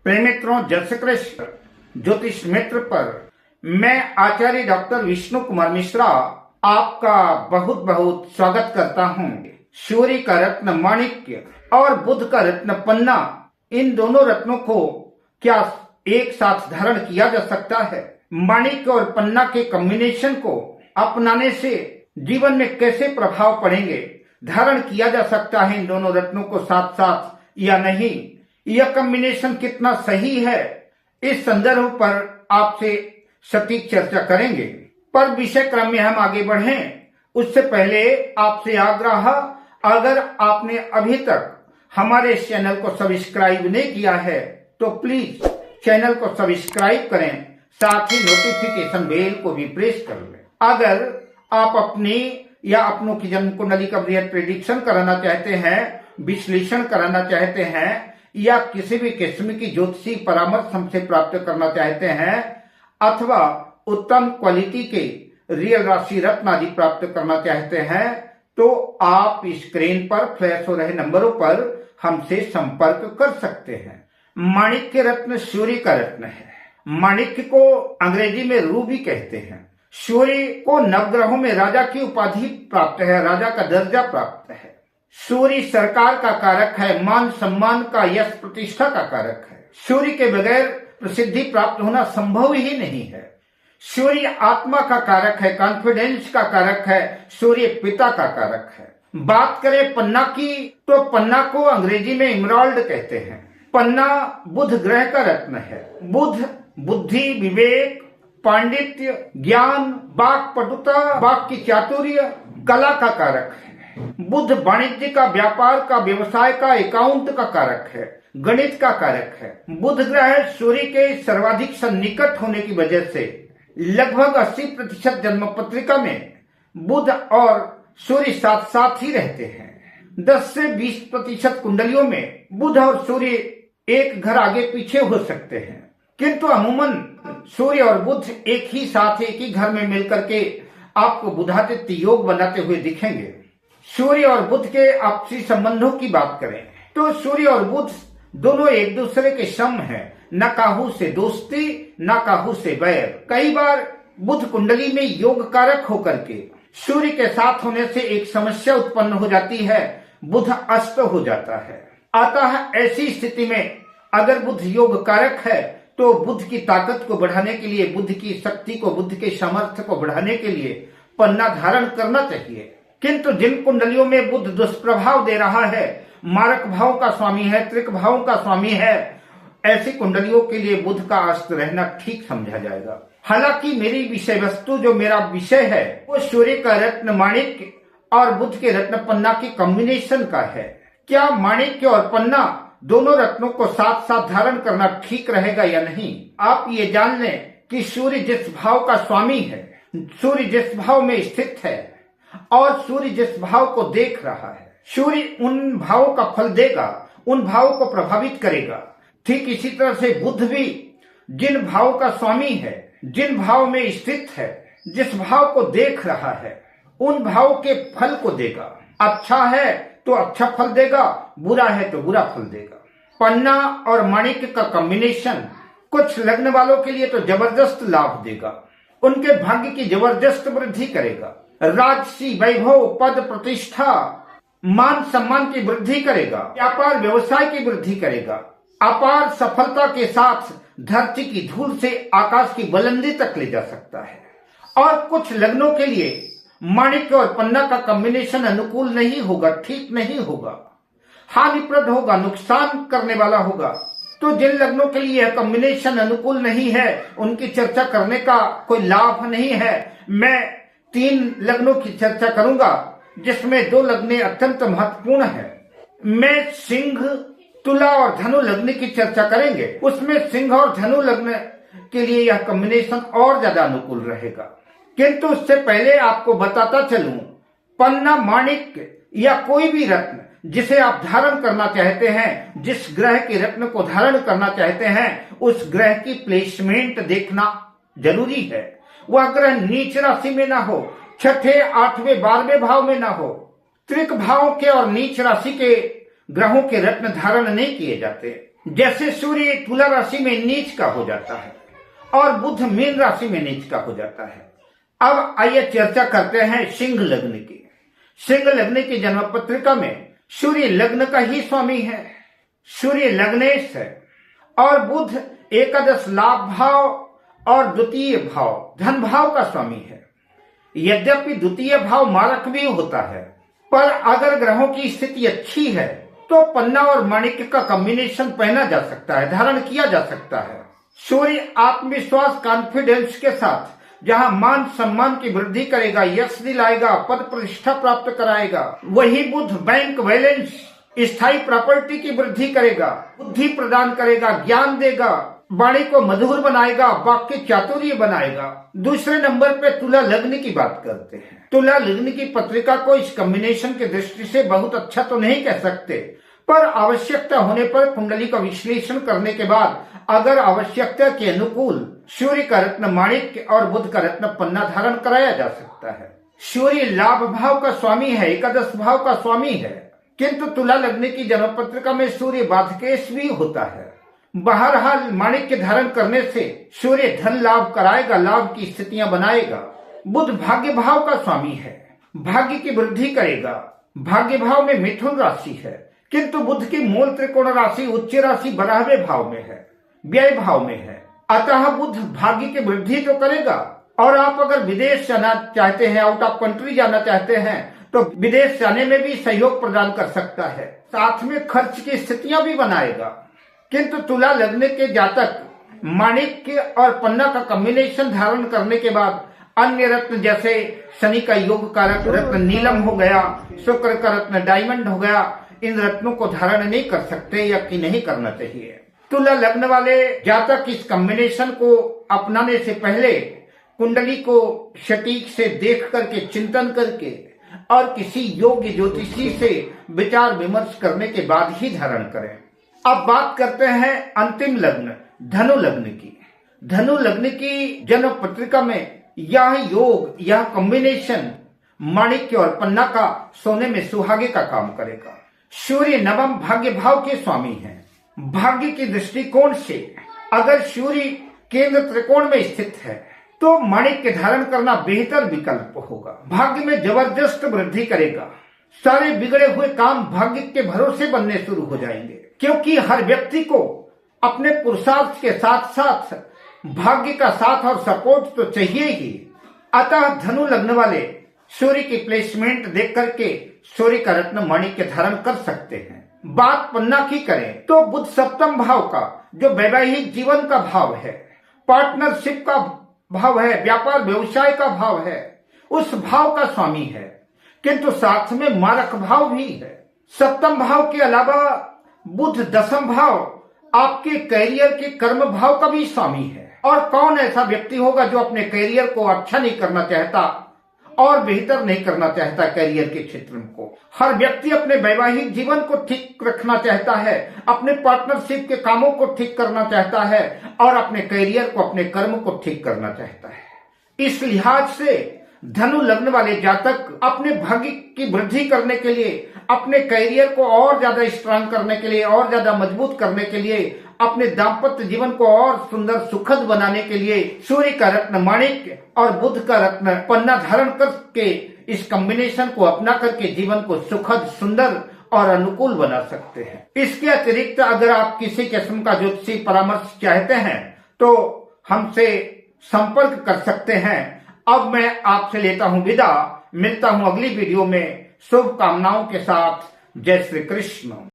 प्रेम मित्रों, जय श्री कृष्ण। ज्योतिष मित्र पर मैं आचार्य डॉक्टर विष्णु कुमार मिश्रा आपका बहुत बहुत स्वागत करता हूँ। सूर्य का रत्न माणिक्य और बुध का रत्न पन्ना, इन दोनों रत्नों को क्या एक साथ धारण किया जा सकता है? माणिक्य और पन्ना के कॉम्बिनेशन को अपनाने से जीवन में कैसे प्रभाव पड़ेंगे? धारण किया जा सकता है इन दोनों रत्नों को साथ साथ या नहीं? यह कॉम्बिनेशन कितना सही है? इस संदर्भ पर आपसे सटीक चर्चा करेंगे। पर विषय क्रम में हम आगे बढ़ें उससे पहले आपसे आग्रह, अगर आपने अभी तक हमारे इस चैनल को सब्सक्राइब नहीं किया है तो प्लीज चैनल को सब्सक्राइब करें, साथ ही नोटिफिकेशन बेल को भी प्रेस कर लें। अगर आप अपनी या अपनों की जन्म कुंडली का बृहद प्रेडिक्शन कराना चाहते हैं, विश्लेषण कराना चाहते हैं, या किसी भी किस्म की ज्योतिषी परामर्श हमसे प्राप्त करना चाहते हैं, अथवा उत्तम क्वालिटी के रियल राशि रत्न आदि प्राप्त करना चाहते हैं, तो आप स्क्रीन पर फ्लैश हो रहे नंबरों पर हमसे संपर्क कर सकते हैं। माणिक्य रत्न सूर्य का रत्न है। माणिक्य को अंग्रेजी में रूबी कहते हैं। सूर्य को नवग्रहों में राजा की उपाधि प्राप्त है, राजा का दर्जा प्राप्त है। सूर्य सरकार का कारक है, मान सम्मान का, यश प्रतिष्ठा का कारक है। सूर्य के बगैर प्रसिद्धि प्राप्त होना संभव ही नहीं है। सूर्य आत्मा का कारक है, कॉन्फिडेंस का कारक है, सूर्य पिता का कारक है। बात करें पन्ना की तो पन्ना को अंग्रेजी में इमराल्ड कहते हैं। पन्ना बुध ग्रह का रत्न है। बुध बुद्धि, विवेक, पांडित्य, ज्ञान, वाक पटुता, वाक की चातुर्य, कला का कारक है। बुध वाणिज्य का, व्यापार का, व्यवसाय का, अकाउंट का कारक है, गणित का कारक है। बुध ग्रह सूर्य के सर्वाधिक सन्निकट होने की वजह से लगभग 80% जन्म पत्रिका में बुध और सूर्य साथ साथ ही रहते हैं। 10 से 20% कुंडलियों में बुध और सूर्य एक घर आगे पीछे हो सकते हैं, किंतु अमूमन सूर्य और बुध एक ही साथ एक ही घर में मिलकर के आपको बुधादित्य योग बनाते हुए दिखेंगे। सूर्य और बुध के आपसी संबंधों की बात करें तो सूर्य और बुध दोनों एक दूसरे के सम हैं। न काहू से दोस्ती, न काहू से बैर। कई बार बुध कुंडली में योग कारक होकर के सूर्य के साथ होने से एक समस्या उत्पन्न हो जाती है, बुध अस्त हो जाता है। अतः ऐसी स्थिति में अगर बुध योग कारक है तो बुध की ताकत को बढ़ाने के लिए, बुध की शक्ति को, बुध के सामर्थ्य को बढ़ाने के लिए पन्ना धारण करना चाहिए। किंतु जिन कुंडलियों में बुध दुष्प्रभाव दे रहा है, मारक भाव का स्वामी है, त्रिक भाव का स्वामी है, ऐसी कुंडलियों के लिए बुध का अस्त रहना ठीक समझा जाएगा। हालांकि मेरी विषय वस्तु, जो मेरा विषय है, वो सूर्य का रत्न माणिक्य और बुध के रत्न पन्ना की कॉम्बिनेशन का है। क्या माणिक्य और पन्ना दोनों रत्नों को साथ साथ धारण करना ठीक रहेगा या नहीं? आप ये जान लें कि सूर्य जिस भाव का स्वामी है, सूर्य जिस भाव में स्थित है और सूर्य जिस भाव को देख रहा है, सूर्य उन भावों का फल देगा, उन भावों को प्रभावित करेगा। ठीक इसी तरह से बुध भी जिन भाव का स्वामी है, जिन भाव में स्थित है, जिस भाव को देख रहा है, उन भाव के फल को देगा। अच्छा है तो अच्छा फल देगा, बुरा है तो बुरा फल देगा। पन्ना और माणिक्य का कॉम्बिनेशन कुछ लग्न वालों के लिए तो जबरदस्त लाभ देगा, उनके भाग्य की जबरदस्त वृद्धि करेगा। राजसी, वैभव, पद, प्रतिष्ठा, मान सम्मान की वृद्धि करेगा, व्यापार व्यवसाय की वृद्धि करेगा। अपार सफलता के साथ धरती की धूल से आकाश की बुलंदी तक ले जा सकता है। और कुछ लग्नों के लिए माणिक्य और पन्ना का कॉम्बिनेशन अनुकूल नहीं होगा, ठीक नहीं होगा, हानिप्रद होगा, नुकसान करने वाला होगा। तो जिन लग्नों के लिए यह कॉम्बिनेशन अनुकूल नहीं है, उनकी चर्चा करने का कोई लाभ नहीं है। मैं 3 लग्नों की चर्चा करूंगा, जिसमें 2 लग्न अत्यंत महत्वपूर्ण है। मैं सिंह, तुला और धनु लग्न की चर्चा करेंगे। उसमें सिंह और धनु लग्न के लिए यह कॉम्बिनेशन और ज्यादा अनुकूल रहेगा। किंतु उससे पहले आपको बताता चलूं, पन्ना, माणिक्य या कोई भी रत्न जिसे आप धारण करना चाहते हैं, जिस ग्रह के रत्न को धारण करना चाहते हैं, उस ग्रह की प्लेसमेंट देखना जरूरी है। वह ग्रह नीच राशि में ना हो, 6ठे, 8वें, 12वें भाव में ना हो। त्रिक भाव के और नीच राशि के ग्रहों के रत्न धारण नहीं किए जाते। जैसे सूर्य तुला राशि में नीच का हो जाता है और बुध मीन राशि में नीच का हो जाता है। अब आइए चर्चा करते हैं सिंह लग्न की। सिंह लग्न की जन्म पत्रिका में सूर्य लग्न का ही स्वामी है, सूर्य लग्नेश है और बुध एकादश लाभ भाव और द्वितीय भाव धन भाव का स्वामी है। यद्यपि द्वितीय भाव मारक भी होता है, पर अगर ग्रहों की स्थिति अच्छी है तो पन्ना और माणिक्य का कॉम्बिनेशन पहना जा सकता है, धारण किया जा सकता है। सूर्य आत्मविश्वास कॉन्फिडेंस के साथ जहां मान सम्मान की वृद्धि करेगा, यश दिलाएगा, पद प्रतिष्ठा प्राप्त कराएगा, वही बुध बैंक बैलेंस स्थायी प्रॉपर्टी की वृद्धि करेगा, बुद्धि प्रदान करेगा, ज्ञान देगा, वाणी को मधुर बनाएगा, वाक्य चातुर्य बनाएगा। दूसरे नंबर पे तुला लग्न की बात करते हैं। तुला लग्न की पत्रिका को इस कॉम्बिनेशन की दृष्टि से बहुत अच्छा तो नहीं कह सकते, पर आवश्यकता होने पर कुंडली का विश्लेषण करने के बाद अगर आवश्यकता के अनुकूल सूर्य का रत्न माणिक्य और बुध का रत्न पन्ना धारण कराया जा सकता है। सूर्य लाभ भाव का स्वामी है, एकादश भाव का स्वामी है, किंतु तुला लग्न की जन्म पत्रिका में सूर्य बाधकेश भी होता है। बहरहाल माणिक्य धारण करने से सूर्य धन लाभ कराएगा, लाभ की स्थितियां बनाएगा। बुध भाग्य भाव का स्वामी है, भाग्य की वृद्धि करेगा। भाग्य भाव में मिथुन राशि है, किंतु बुध की मूल त्रिकोण राशि उच्च राशि 12वें भाव में है, व्यय भाव में है। अतः बुध भाग्य की वृद्धि तो करेगा और आप अगर विदेश जाना चाहते हैं, आउट ऑफ कंट्री जाना चाहते हैं, तो विदेश जाने में भी सहयोग प्रदान कर सकता है। साथ में खर्च की स्थितियां भी बनाएगा। किंतु तुला लग्न के जातक माणिक्य और पन्ना का कॉम्बिनेशन धारण करने के बाद अन्य रत्न जैसे शनि का योग कारक रत्न नीलम हो गया, शुक्र का रत्न डायमंड हो गया, इन रत्नों को धारण नहीं कर सकते या कि नहीं करना चाहिए। तुला लग्न वाले जातक इस कॉम्बिनेशन को अपनाने से पहले कुंडली को सटीक से देख करके, चिंतन करके और किसी योग्य ज्योतिषी से विचार विमर्श करने के बाद ही धारण करें। अब बात करते हैं अंतिम लग्न धनु लग्न की। धनु लग्न की जन्म पत्रिका में यह योग, यह कॉम्बिनेशन माणिक्य और पन्ना का सोने में सुहागे का काम करेगा। सूर्य नवम भाग्य भाव के स्वामी हैं। भाग्य की दृष्टिकोण से अगर सूर्य केंद्र त्रिकोण में स्थित है तो माणिक्य धारण करना बेहतर विकल्प होगा। भाग्य में जबरदस्त वृद्धि करेगा। सारे बिगड़े हुए काम भाग्य के भरोसे बनने शुरू हो जाएंगे, क्योंकि हर व्यक्ति को अपने पुरुषार्थ के साथ साथ भाग्य का साथ और सपोर्ट तो चाहिए ही। अतः धनु लग्न वाले सूर्य की प्लेसमेंट देख करके सूर्य का रत्न माणिक्य धारण कर सकते हैं। बात पन्ना की करें तो बुध सप्तम भाव का, जो वैवाहिक जीवन का भाव है, पार्टनरशिप का भाव है, व्यापार व्यवसाय का भाव है, उस भाव का स्वामी है, किंतु साथ में मारक भाव भी है। सप्तम भाव के अलावा बुध दसम भाव आपके कैरियर के कर्म भाव का भी स्वामी है। और कौन ऐसा व्यक्ति होगा जो अपने कैरियर को अच्छा नहीं करना चाहता और बेहतर नहीं करना चाहता कैरियर के क्षेत्र को। हर व्यक्ति अपने वैवाहिक जीवन को ठीक रखना चाहता है, अपने पार्टनरशिप के कामों को ठीक करना चाहता है और अपने कैरियर को, अपने कर्म को ठीक करना चाहता है। इस लिहाज से धनु लग्न वाले जातक अपने भाग्य की वृद्धि करने के लिए, अपने कैरियर को और ज्यादा स्ट्रांग करने के लिए, और ज्यादा मजबूत करने के लिए, अपने दाम्पत्य जीवन को और सुंदर सुखद बनाने के लिए सूर्य का रत्न माणिक्य और बुध का रत्न पन्ना धारण करके इस कॉम्बिनेशन को अपना करके जीवन को सुखद, सुंदर और अनुकूल बना सकते हैं। इसके अतिरिक्त अगर आप किसी किस्म का ज्योतिषी परामर्श चाहते हैं तो हमसे संपर्क कर सकते हैं। अब मैं आपसे लेता हूं विदा, मिलता हूं अगली वीडियो में शुभकामनाओं के साथ। जय श्री कृष्ण।